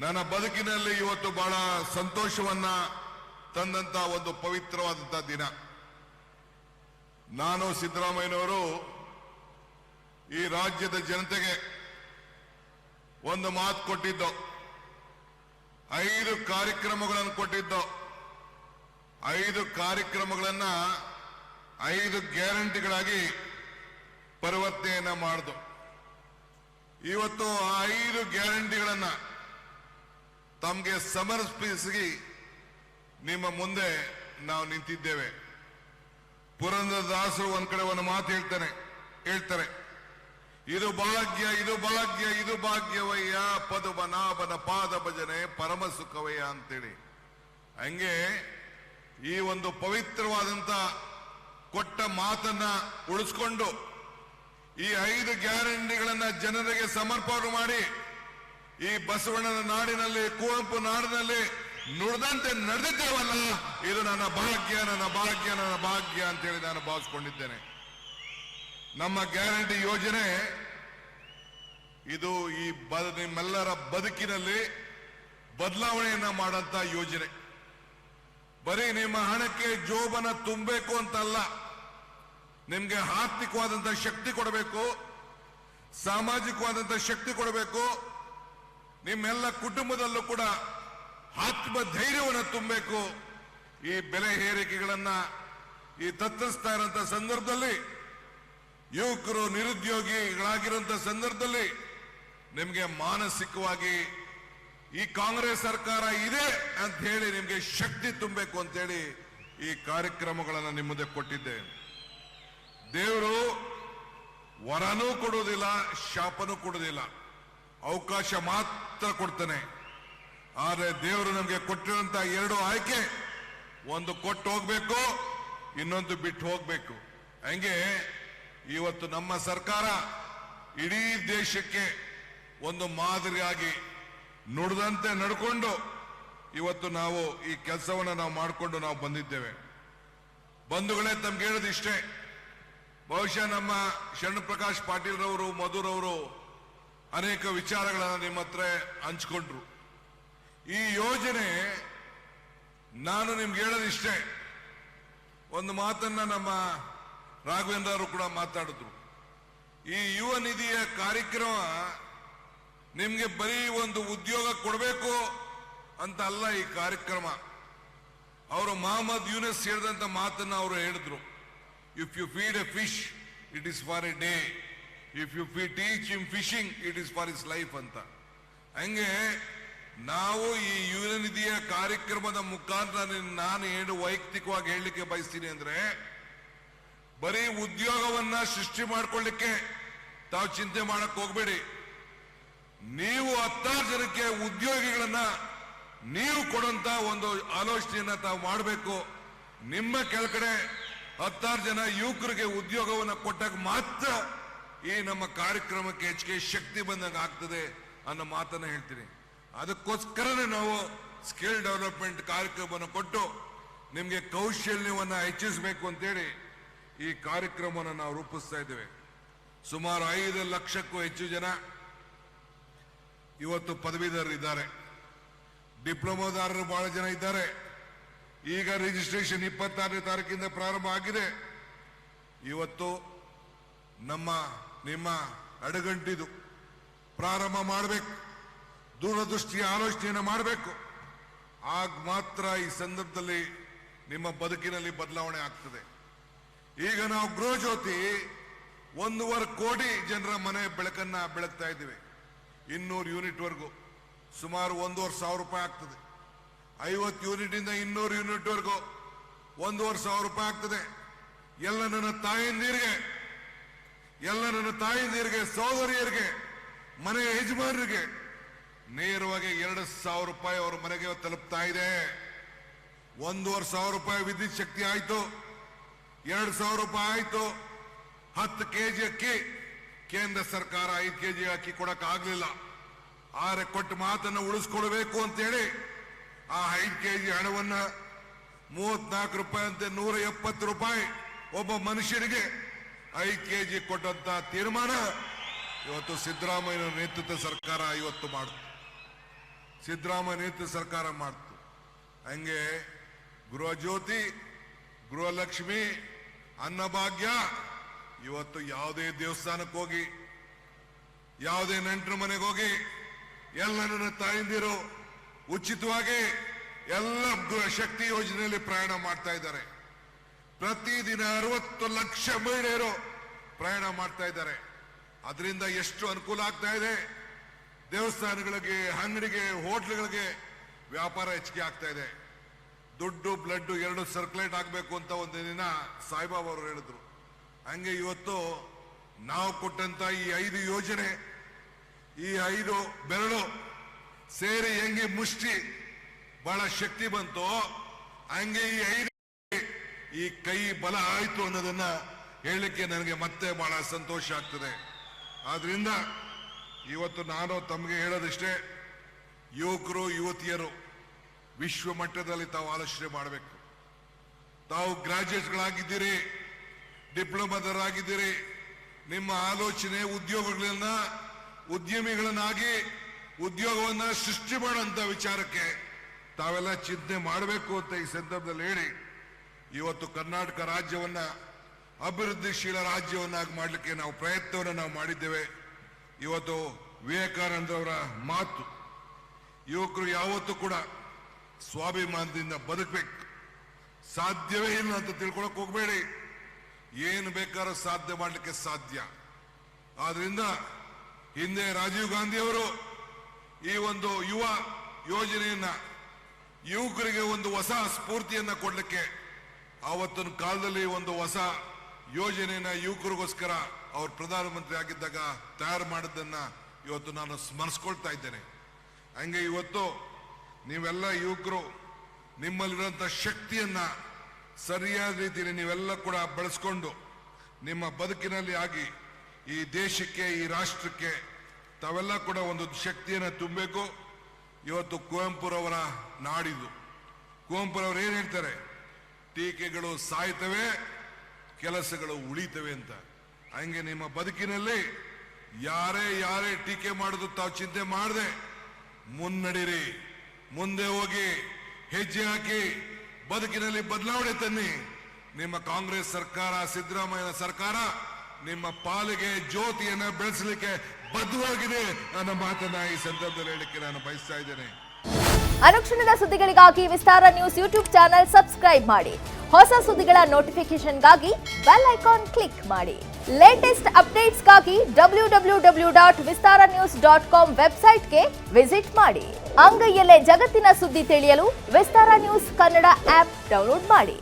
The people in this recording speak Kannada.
ನನ್ನ ಬದುಕಿನಲ್ಲಿ ಇವತ್ತು ಬಹಳ ಸಂತೋಷವನ್ನ ತಂದಂತ ಒಂದು ಪವಿತ್ರವಾದಂತ ದಿನ. ನಾನು ಸಿದ್ದರಾಮಯ್ಯನವರು ಈ ರಾಜ್ಯದ ಜನತೆಗೆ ಒಂದು ಮಾತು ಕೊಟ್ಟಿದ್ದು, 5 ಕಾರ್ಯಕ್ರಮಗಳನ್ನು ಕೊಟ್ಟಿದ್ದು. 5 ಕಾರ್ಯಕ್ರಮಗಳನ್ನ 5 ಗ್ಯಾರಂಟಿಗಳಾಗಿ ಪರಿವರ್ತನೆಯನ್ನ ಮಾಡಿದ್ದು. ಇವತ್ತು ಆ 5 ಗ್ಯಾರಂಟಿಗಳನ್ನ ತಮಗೆ ಸಮರ್ಪಿಸಿ ನಿಮ್ಮ ಮುಂದೆ ನಾವು ನಿಂತಿದ್ದೇವೆ. ಪುರಂದರದಾಸರು ಒಂದ್ ಕಡೆ ಒಂದು ಮಾತು ಹೇಳ್ತಾರೆ, ಇದು ಭಾಗ್ಯ ಇದು ಭಾಗ್ಯ ಇದು ಭಾಗ್ಯವಯ್ಯ, ಪದುಮನಾಭನ ಪಾದ ಭಜನೆ ಪರಮ ಸುಖವಯ್ಯ ಅಂತೇಳಿ. ಹಂಗೆ ಈ ಒಂದು ಪವಿತ್ರವಾದಂತ ಕೊಟ್ಟ ಮಾತನ್ನ ಉಳಿಸ್ಕೊಂಡು ಈ 5 ಗ್ಯಾರಂಟಿಗಳನ್ನ ಜನರಿಗೆ ಸಮರ್ಪಣೆ ಮಾಡಿ ಈ ಬಸವಣ್ಣನ ನಾಡಿನಲ್ಲಿ, ಕುವೆಂಪು ನಾಡಿನಲ್ಲಿ ನುಡಿದಂತೆ ನಡೆದಿದ್ದೇವಲ್ಲ, ಇದು ನನ್ನ ಭಾಗ್ಯ ನನ್ನ ಭಾಗ್ಯ ನನ್ನ ಭಾಗ್ಯ ಅಂತೇಳಿ ನಾನು ಭಾವಿಸ್ಕೊಂಡಿದ್ದೇನೆ. ನಮ್ಮ ಗ್ಯಾರಂಟಿ ಯೋಜನೆ ಇದು ಈ ನಿಮ್ಮೆಲ್ಲರ ಬದುಕಿನಲ್ಲಿ ಬದಲಾವಣೆಯನ್ನ ಮಾಡಂತ ಯೋಜನೆ. ಬರೀ ನಿಮ್ಮ ಹಣಕ್ಕೆ ಜೋಬನ ತುಂಬಬೇಕು ಅಂತಲ್ಲ, ನಿಮ್ಗೆ ಆರ್ಥಿಕವಾದಂತ ಶಕ್ತಿ ಕೊಡಬೇಕು, ಸಾಮಾಜಿಕವಾದಂತ ಶಕ್ತಿ ಕೊಡಬೇಕು, ನಿಮ್ಮೆಲ್ಲ ಕುಟುಂಬದಲ್ಲೂ ಕೂಡ ಆತ್ಮಧೈರ್ಯವನ್ನು ತುಂಬಬೇಕು. ಈ ಬೆಲೆ ಏರಿಕೆಗಳನ್ನ ಈ ತತ್ತರಿಸ್ತಾ ಇರುವಂತ ಸಂದರ್ಭದಲ್ಲಿ, ಯುವಕರು ನಿರುದ್ಯೋಗಿಗಳಾಗಿರುವಂತ ಸಂದರ್ಭದಲ್ಲಿ ನಿಮ್ಗೆ ಮಾನಸಿಕವಾಗಿ ಈ ಕಾಂಗ್ರೆಸ್ ಸರ್ಕಾರ ಇದೆ ಅಂತ ಹೇಳಿ ನಿಮ್ಗೆ ಶಕ್ತಿ ತುಂಬಬೇಕು ಅಂತೇಳಿ ಈ ಕಾರ್ಯಕ್ರಮಗಳನ್ನು ನಿಮ್ಮ ಮುಂದೆ ಕೊಟ್ಟಿದ್ದೆ. ದೇವರು ವರನೂ ಕೊಡುವುದಿಲ್ಲ, ಶಾಪನೂ ಕೊಡುವುದಿಲ್ಲ, ಅವಕಾಶ ಮಾತ್ರ ಕೊಡ್ತಾನೆ. ಆದರೆ ದೇವರು ನಮಗೆ ಕೊಟ್ಟಿರುವಂತ 2 ಆಯ್ಕೆ, ಒಂದು ಕೊಟ್ಟು ಹೋಗ್ಬೇಕು, ಇನ್ನೊಂದು ಬಿಟ್ಟು ಹೋಗ್ಬೇಕು. ಹಂಗೆ ಇವತ್ತು ನಮ್ಮ ಸರ್ಕಾರ ಇಡೀ ದೇಶಕ್ಕೆ ಒಂದು ಮಾದರಿಯಾಗಿ ನುಡಿದಂತೆ ನಡ್ಕೊಂಡು ಇವತ್ತು ನಾವು ಈ ಕೆಲಸವನ್ನು ನಾವು ಮಾಡಿಕೊಂಡು ನಾವು ಬಂದಿದ್ದೇವೆ. ಬಂಧುಗಳೇ, ತಮ್ಗೆ ಹೇಳೋದು ಇಷ್ಟೇ. ಬಹುಶಃ ನಮ್ಮ ಶರಣಪ್ರಕಾಶ್ ಪಾಟೀಲ್ ರವರು, ಮಧುರವರು ಅನೇಕ ವಿಚಾರಗಳನ್ನು ನಿಮ್ಮ ಹತ್ರ ಹಂಚ್ಕೊಂಡ್ರು. ಈ ಯೋಜನೆ ನಾನು ನಿಮ್ಗೆ ಹೇಳೋದಿಷ್ಟೇ. ಒಂದು ಮಾತನ್ನ ನಮ್ಮ ರಾಘವೇಂದ್ರ ಅವರು ಕೂಡ ಮಾತಾಡಿದ್ರು. ಈ ಯುವ ನಿಧಿಯ ಕಾರ್ಯಕ್ರಮ ನಿಮ್ಗೆ ಬರೀ ಒಂದು ಉದ್ಯೋಗ ಕೊಡಬೇಕು ಅಂತ ಅಲ್ಲ. ಈ ಕಾರ್ಯಕ್ರಮ ಅವರು ಮೊಹಮ್ಮದ್ ಯೂನಸ್ ಹೇಳಿದಂತ ಮಾತನ್ನ ಅವರು ಹೇಳಿದ್ರು. If you feed a fish it is for a day, if you teach him fishing it is for is life ಅಂತ. ಹಂಗೆ ನಾವು ಈ ಯುವ ನಿಧಿಯ ಕಾರ್ಯಕ್ರಮದ ಮುಖಾಂತರ ನಾನು ಏನು ವೈಯಕ್ತಿಕವಾಗಿ ಹೇಳಲಿಕ್ಕೆ ಬಯಸ್ತೀನಿ ಅಂದ್ರೆ, ಬರೀ ಉದ್ಯೋಗವನ್ನ ಸೃಷ್ಟಿ ಮಾಡ್ಕೊಳ್ಳಿಕ್ಕೆ ತಾವು ಚಿಂತೆ ಮಾಡಕ್ ಹೋಗ್ಬೇಡಿ. ನೀವು 10 ಜನಕ್ಕೆ ಉದ್ಯೋಗಿಗಳನ್ನ ನೀವು ಕೊಡುವಂತ ಒಂದು ಆಲೋಚನೆಯನ್ನ ತಾವು ಮಾಡಬೇಕು. ನಿಮ್ಮ ಕೆಳಗಡೆ 10 ಜನ ಯುವಕರಿಗೆ ಉದ್ಯೋಗವನ್ನು ಕೊಟ್ಟಾಗ ಮಾತ್ರ ಈ ನಮ್ಮ ಕಾರ್ಯಕ್ರಮಕ್ಕೆ ಹೆಚ್ಚಿಗೆ ಶಕ್ತಿ ಬಂದಾಗ ಆಗ್ತದೆ ಅನ್ನೋ ಮಾತನ್ನ ಹೇಳ್ತೀನಿ. ಅದಕ್ಕೋಸ್ಕರನೇ ನಾವು ಸ್ಕಿಲ್ ಡೆವಲಪ್ಮೆಂಟ್ ಕಾರ್ಯಕ್ರಮವನ್ನು ಕೊಟ್ಟು ನಿಮ್ಗೆ ಕೌಶಲ್ಯವನ್ನ ಹೆಚ್ಚಿಸಬೇಕು ಅಂತೇಳಿ ಈ ಕಾರ್ಯಕ್ರಮವನ್ನು ನಾವು ರೂಪಿಸ್ತಾ ಇದ್ದೇವೆ. ಸುಮಾರು 5 ಲಕ್ಷಕ್ಕೂ ಹೆಚ್ಚು ಜನ ಇವತ್ತು ಪದವೀಧರರು ಇದ್ದಾರೆ, ಡಿಪ್ಲೊಮಾದಾರರು ಬಹಳ ಜನ ಇದ್ದಾರೆ. ಈಗ ರಿಜಿಸ್ಟ್ರೇಷನ್ 26ನೇ ತಾರೀಕಿಂದ ಪ್ರಾರಂಭ ಆಗಿದೆ. ಇವತ್ತು ನಿಮ್ಮ ಅಡಗಂಟಿದು ಪ್ರಾರಂಭ ಮಾಡಬೇಕು, ದೂರದೃಷ್ಟಿಯ ಆಲೋಚನೆಯನ್ನು ಮಾಡಬೇಕು. ಆಗ ಮಾತ್ರ ಈ ಸಂದರ್ಭದಲ್ಲಿ ನಿಮ್ಮ ಬದುಕಿನಲ್ಲಿ ಬದಲಾವಣೆ ಆಗ್ತದೆ. ಈಗ ನಾವು ಗೃಹ ಜ್ಯೋತಿ 1.5 ಕೋಟಿ ಜನರ ಮನೆ ಬೆಳಕನ್ನ ಬೆಳಗ್ತಾ ಇದ್ದೀವಿ. 200 ಯೂನಿಟ್ ವರೆಗೂ ಸುಮಾರು 1,500 ರೂಪಾಯಿ ಆಗ್ತದೆ. 50 ಯೂನಿಟ್ ಇಂದ 200 ಯೂನಿಟ್ ವರೆಗೂ 1,500 ರೂಪಾಯಿ ಆಗ್ತದೆ. ಎಲ್ಲ ನನ್ನ ತಾಯಂದಿರಿಗೆ, ಸಹೋದರಿಯರಿಗೆ, ಮನೆಯ ಯಜಮಾನರಿಗೆ ನೇರವಾಗಿ 2,000 ರೂಪಾಯಿ ಅವರ ಮನೆಗೆ ತಲುಪ್ತಾ ಇದೆ. 1,500 ರೂಪಾಯಿ ವಿದ್ಯುತ್ ಶಕ್ತಿ ಆಯ್ತು, 2,000 ರೂಪಾಯಿ ಆಯ್ತು. 10 ಕೆಜಿ ಅಕ್ಕಿ ಕೇಂದ್ರ ಸರ್ಕಾರ 5 ಕೆಜಿ ಅಕ್ಕಿ ಕೊಡಕ್ ಆಗ್ಲಿಲ್ಲ. ಆದ್ರೆ ಕೊಟ್ಟ ಮಾತನ್ನು ಉಳಿಸ್ಕೊಳ್ಬೇಕು ಅಂತೇಳಿ ಆ 5 ಕೆಜಿ ಹಣವನ್ನ 34 ರೂಪಾಯಿ ಅಂತೆ 170 ರೂಪಾಯಿ ಒಬ್ಬ ಮನುಷ್ಯನಿಗೆ 5 ಕೆಜಿ ಕೊಟ್ಟಂತ ತೀರ್ಮಾನ ಇವತ್ತು ಸಿದ್ದರಾಮಯ್ಯ ನೇತೃತ್ವ ಸರ್ಕಾರ ಇವತ್ತು ಮಾಡುತ್ತೆ. ಸಿದ್ದರಾಮಯ್ಯ ನೇತೃತ್ವದ ಸರ್ಕಾರ ಮಾಡ್ತು. ಹಂಗೆ ಗೃಹ ಜ್ಯೋತಿ, ಗೃಹಲಕ್ಷ್ಮಿ, ಅನ್ನಭಾಗ್ಯ, ಇವತ್ತು ಯಾವುದೇ ದೇವಸ್ಥಾನಕ್ಕೆ ಹೋಗಿ, ಯಾವುದೇ ನೆಂಟರ ಮನೆಗೆ ಹೋಗಿ, ಎಲ್ಲ ನನ್ನ ತಾಯಂದಿರು ಉಚಿತವಾಗಿ ಎಲ್ಲ ಶಕ್ತಿ ಯೋಜನೆಯಲ್ಲಿ ಪ್ರಯಾಣ ಮಾಡ್ತಾ ಇದ್ದಾರೆ. ಪ್ರತಿದಿನ 60 ಲಕ್ಷ ಮಹಿಳೆಯರು ಪ್ರಯಾಣ ಮಾಡ್ತಾ ಇದ್ದಾರೆ. ಅದರಿಂದ ಎಷ್ಟು ಅನುಕೂಲ ಆಗ್ತಾ ಇದೆ. ದೇವಸ್ಥಾನಗಳಿಗೆ, ಅಂಗಡಿಗೆ, ಹೋಟ್ಲ್ಗಳಿಗೆ ವ್ಯಾಪಾರ ಹೆಚ್ಚಿಗೆ ಆಗ್ತಾ ಇದೆ. ದುಡ್ಡು ಬ್ಲಡ್ 2 ಸರ್ಕ್ಯುಲೇಟ್ ಆಗಬೇಕು ಅಂತ ಒಂದು ದಿನ ಸಾಯಿಬಾಬಾ ಅವರು ಹೇಳಿದ್ರು. ಹಂಗೆ ಇವತ್ತು ನಾವು ಕೊಟ್ಟಂತ ಈ 5 ಯೋಜನೆ, ಈ 5 ಬೆರಳು ಸೇರಿ ಹೆಂಗೆ ಮುಷ್ಟಿ ಬಹಳ ಶಕ್ತಿ ಬಂತು, ಹಂಗೆ ಈ ಕೈ ಬಲ ಆಯ್ತು ಅನ್ನೋದನ್ನ ಹೇಳಲಿಕ್ಕೆ ನನಗೆ ಮತ್ತೆ ಬಹಳ ಸಂತೋಷ ಆಗ್ತದೆ. ಆದ್ರಿಂದ ಇವತ್ತು ನಾನು ತಮಗೆ ಹೇಳೋದಿಷ್ಟೇ, ಯುವಕರು ಯುವತಿಯರು ವಿಶ್ವ ಮಟ್ಟದಲ್ಲಿ ತಾವು ಆಲೋಚನೆ ಮಾಡಬೇಕು. ತಾವು ಗ್ರಾಜ್ಯುಯೇಟ್ಗಳಾಗಿದ್ದೀರಿ, ಡಿಪ್ಲೊಮಾದವರಾಗಿದ್ದೀರಿ. ನಿಮ್ಮ ಆಲೋಚನೆ ಉದ್ಯಮಿಗಳನ್ನಾಗಿ ಉದ್ಯೋಗವನ್ನ ಸೃಷ್ಟಿ ಮಾಡುವಂತ ವಿಚಾರಕ್ಕೆ ತಾವೆಲ್ಲ ಚಿಂತನೆ ಮಾಡಬೇಕು ಅಂತ ಈ ಸಂದರ್ಭದಲ್ಲಿ ಹೇಳಿ, ಇವತ್ತು ಕರ್ನಾಟಕ ರಾಜ್ಯವನ್ನ ಅಭಿವೃದ್ಧಿಶೀಲ ರಾಜ್ಯವನ್ನಾಗಿ ಮಾಡಲಿಕ್ಕೆ ನಾವು ಪ್ರಯತ್ನವನ್ನು ಮಾಡಿದ್ದೇವೆ. ಇವತ್ತು ವಿವೇಕಾನಂದರವರ ಮಾತು, ಯುವಕರು ಯಾವತ್ತೂ ಕೂಡ ಸ್ವಾಭಿಮಾನದಿಂದ ಬದುಕಬೇಕು, ಸಾಧ್ಯವೇ ಇಲ್ಲ ಅಂತ ತಿಳ್ಕೊಳಕ್ ಹೋಗಬೇಡಿ. ಏನು ಬೇಕಾದ್ರೂ ಸಾಧ್ಯ ಮಾಡಲಿಕ್ಕೆ ಸಾಧ್ಯ. ಆದ್ರಿಂದ ಹಿಂದೆ ರಾಜೀವ್ ಗಾಂಧಿ ಅವರು ಈ ಒಂದು ಯುವ ಯೋಜನೆಯನ್ನ, ಯುವಕರಿಗೆ ಒಂದು ಹೊಸ ಸ್ಫೂರ್ತಿಯನ್ನ ಕೊಡ್ಲಿಕ್ಕೆ ಆವತ್ತಿನ ಕಾಲದಲ್ಲಿ ಒಂದು ಹೊಸ ಯೋಜನೆಯನ್ನ ಯುವಕರಿಗೋಸ್ಕರ ಅವರು ಪ್ರಧಾನಮಂತ್ರಿ ಆಗಿದ್ದಾಗ ತಯಾರು ಮಾಡಿದ್ದನ್ನ ಇವತ್ತು ನಾನು ಸ್ಮರಿಸ್ಕೊಳ್ತಾ ಇದ್ದೇನೆ. ಹಂಗೆ ಇವತ್ತು ನೀವೆಲ್ಲ ಯುವಕರು ನಿಮ್ಮಲ್ಲಿರುವಂತ ಶಕ್ತಿಯನ್ನ ಸರಿಯಾದ ರೀತಿಯಲ್ಲಿ ನೀವೆಲ್ಲ ಕೂಡ ಬಳಸ್ಕೊಂಡು ನಿಮ್ಮ ಬದುಕಿನಲ್ಲಿ ಆಗಿ ಈ ದೇಶಕ್ಕೆ, ಈ ರಾಷ್ಟ್ರಕ್ಕೆ ತಾವೆಲ್ಲ ಕೂಡ ಒಂದು ಶಕ್ತಿಯನ್ನು ತುಂಬಬೇಕು. ಇವತ್ತು ಕುವೆಂಪುರವರ ನಾಡಿದು. ಕುವೆಂಪುರವರು ಏನ್ ಹೇಳ್ತಾರೆ? ಟೀಕೆಗಳು ಸಾಯ್ತವೆ, ಕೆಲಸಗಳು ಉಳಿತವೆ ಅಂತ. ಹಂಗೆ ನಿಮ್ಮ ಬದುಕಿನಲ್ಲಿ ಯಾರೇ ಟೀಕೆ ಮಾಡುದು ತಾವು ಚಿಂತೆ ಮಾಡದೆ ಮುನ್ನಡಿರಿ, ಮುಂದೆ ಹೋಗಿ ಹೆಜ್ಜೆ ಹಾಕಿ ಬದುಕಿನಲ್ಲಿ ಬದಲಾವಣೆ ತನ್ನಿ. ನಿಮ್ಮ ಕಾಂಗ್ರೆಸ್ ಸರ್ಕಾರ, ಸಿದ್ದರಾಮಯ್ಯ ಸರ್ಕಾರ ನಿಮ್ಮ ಪಾಲಿಗೆ ಜ್ಯೋತಿಯನ್ನ ಬೆಳೆಸಲಿಕ್ಕೆ ಬದ್ಧವಾಗಿದೆ ಅನ್ನೋ ಮಾತನ್ನ ಈ ಸಂದರ್ಭದಲ್ಲಿ ಹೇಳಲಿಕ್ಕೆ ನಾನು ಬಯಸ್ತಾ ಇದ್ದೇನೆ. ಅನುಕ್ಷಣದ ಸುದ್ದಿಗಳಿಗಾಗಿ ವಿಸ್ತಾರ ನ್ಯೂಸ್ ಯೂಟ್ಯೂಬ್ ಚಾನೆಲ್ ಸಬ್ಸ್ಕ್ರೈಬ್ ಮಾಡಿ. ಹೊಸ ಸುದ್ದಿಗಳ ನೋಟಿಫಿಕೇಶನ್ಗಾಗಿ ಬೆಲ್ ಐಕಾನ್ ಕ್ಲಿಕ್ ಮಾಡಿ. ಲೇಟೆಸ್ಟ್ ಅಪ್ಡೇಟ್ಸ್ಗಾಗಿ www.vistaranews.com ವೆಬ್ಸೈಟ್ಗೆ ವಿಸಿಟ್ ಮಾಡಿ. ಅಂಗೈಯಲ್ಲೇ ಜಗತ್ತಿನ ಸುದ್ದಿ ತಿಳಿಯಲು ವಿಸ್ತಾರ ನ್ಯೂಸ್ ಕನ್ನಡ ಆಪ್ ಡೌನ್ಲೋಡ್ ಮಾಡಿ.